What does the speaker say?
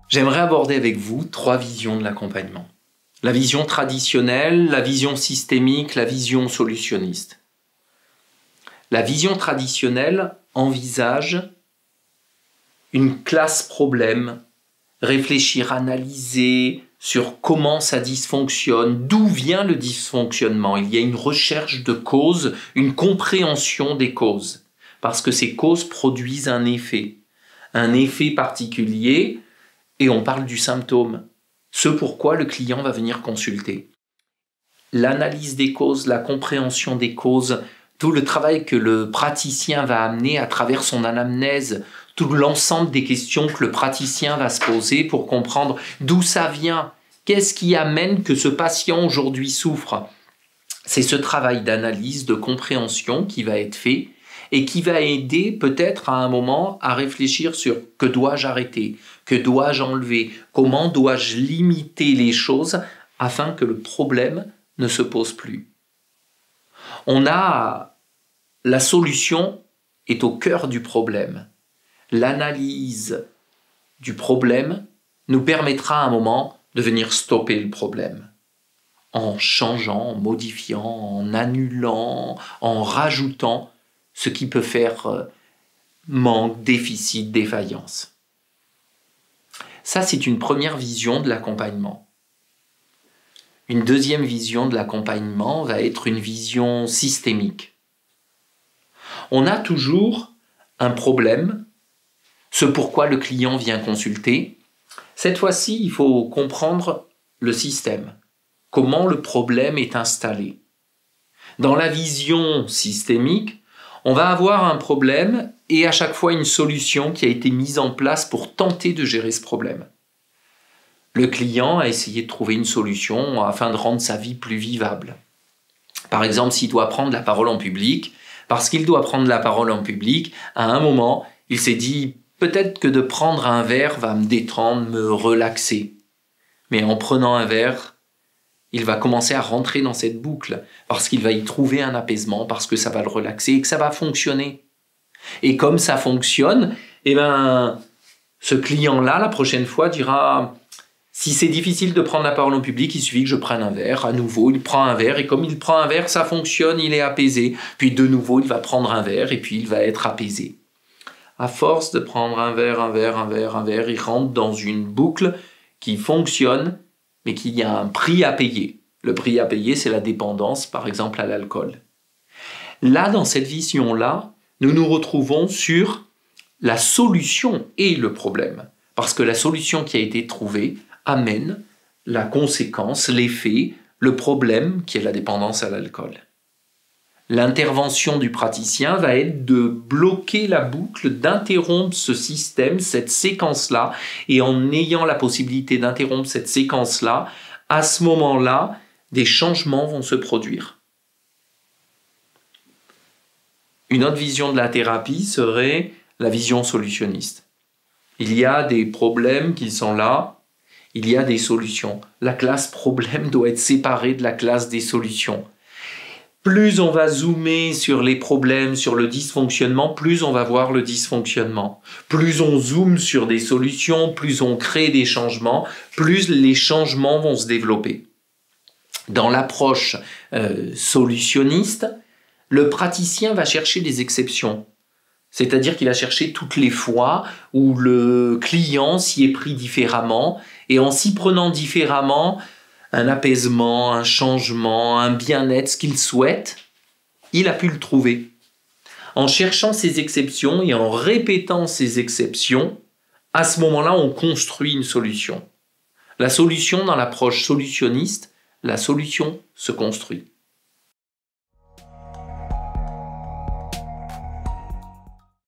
J'aimerais aborder avec vous 3 visions de l'accompagnement. La vision traditionnelle, la vision systémique, la vision solutionniste. La vision traditionnelle envisage une classe problème, réfléchir, analyser sur comment ça dysfonctionne, d'où vient le dysfonctionnement. Il y a une recherche de causes, une compréhension des causes, parce que ces causes produisent un effet particulier, et on parle du symptôme, ce pourquoi le client va venir consulter. L'analyse des causes, la compréhension des causes, tout le travail que le praticien va amener à travers son anamnèse, tout l'ensemble des questions que le praticien va se poser pour comprendre d'où ça vient, qu'est-ce qui amène que ce patient aujourd'hui souffre. C'est ce travail d'analyse, de compréhension qui va être fait et qui va aider peut-être à un moment à réfléchir sur que dois-je arrêter, que dois-je enlever, comment dois-je limiter les choses afin que le problème ne se pose plus. La solution est au cœur du problème. L'analyse du problème nous permettra à un moment de venir stopper le problème. En changeant, en modifiant, en annulant, en rajoutant ce qui peut faire manque, déficit, défaillance. Ça, c'est une première vision de l'accompagnement. Une deuxième vision de l'accompagnement va être une vision systémique. On a toujours un problème, ce pourquoi le client vient consulter. Cette fois-ci, il faut comprendre le système, comment le problème est installé. Dans la vision systémique, on va avoir un problème et à chaque fois une solution qui a été mise en place pour tenter de gérer ce problème. Le client a essayé de trouver une solution afin de rendre sa vie plus vivable. Par exemple, s'il doit prendre la parole en public, parce qu'il doit prendre la parole en public, à un moment, il s'est dit « peut-être que de prendre un verre va me détendre, me relaxer ». Mais en prenant un verre, il va commencer à rentrer dans cette boucle, parce qu'il va y trouver un apaisement, parce que ça va le relaxer et que ça va fonctionner. Et comme ça fonctionne, ce client-là, la prochaine fois, dira « si c'est difficile de prendre la parole en public, il suffit que je prenne un verre. » À nouveau, il prend un verre et comme il prend un verre, ça fonctionne, il est apaisé. Puis de nouveau, il va prendre un verre et puis il va être apaisé. À force de prendre un verre, il rentre dans une boucle qui fonctionne, mais qu'il y a un prix à payer. Le prix à payer, c'est la dépendance, par exemple, à l'alcool. Là, dans cette vision-là, nous nous retrouvons sur la solution et le problème. Parce que la solution qui a été trouvée amène la conséquence, l'effet, le problème qui est la dépendance à l'alcool. L'intervention du praticien va être de bloquer la boucle, d'interrompre ce système, cette séquence-là, et en ayant la possibilité d'interrompre cette séquence-là, à ce moment-là, des changements vont se produire. Une autre vision de la thérapie serait la vision solutionniste. Il y a des problèmes qui sont là, il y a des solutions. La classe problème doit être séparée de la classe des solutions. Plus on va zoomer sur les problèmes, sur le dysfonctionnement, plus on va voir le dysfonctionnement. Plus on zoome sur des solutions, plus on crée des changements, plus les changements vont se développer. Dans l'approche solutionniste, le praticien va chercher des exceptions. C'est-à-dire qu'il va chercher toutes les fois où le client s'y est pris différemment et en s'y prenant différemment, un apaisement, un changement, un bien-être, ce qu'il souhaite, il a pu le trouver. En cherchant ces exceptions et en répétant ces exceptions, à ce moment-là, on construit une solution. La solution, dans l'approche solutionniste, la solution se construit.